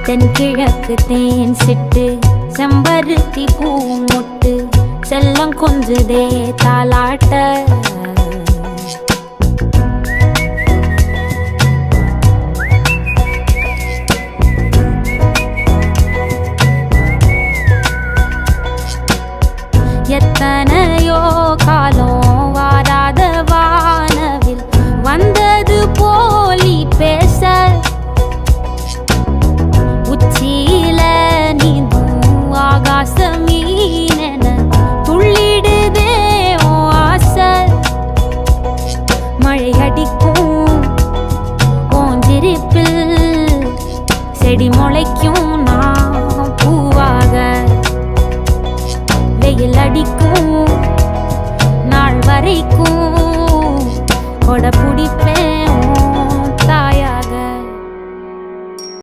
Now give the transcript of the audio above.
தென்கிழக்கு தேன் சிட்டு செம்பருத்தி பூ முட்டு செல்லம் கொஞ்சுதே தாலாட்ட எத்தனையோ காலம் வாராத வானவில் வந்தது போலி பேச உச்சியில நீந்தும் ஆகாச மீனென துள்ளிடுதே ஓ ஆசை மழை அடிக்கும் ஓஞ்சிருப்பில் செடி முளைக்கும் நான் பூவாக வெயில் அடிக்கும் நாள் வரைக்கும் கொடை பிடிப்பேன்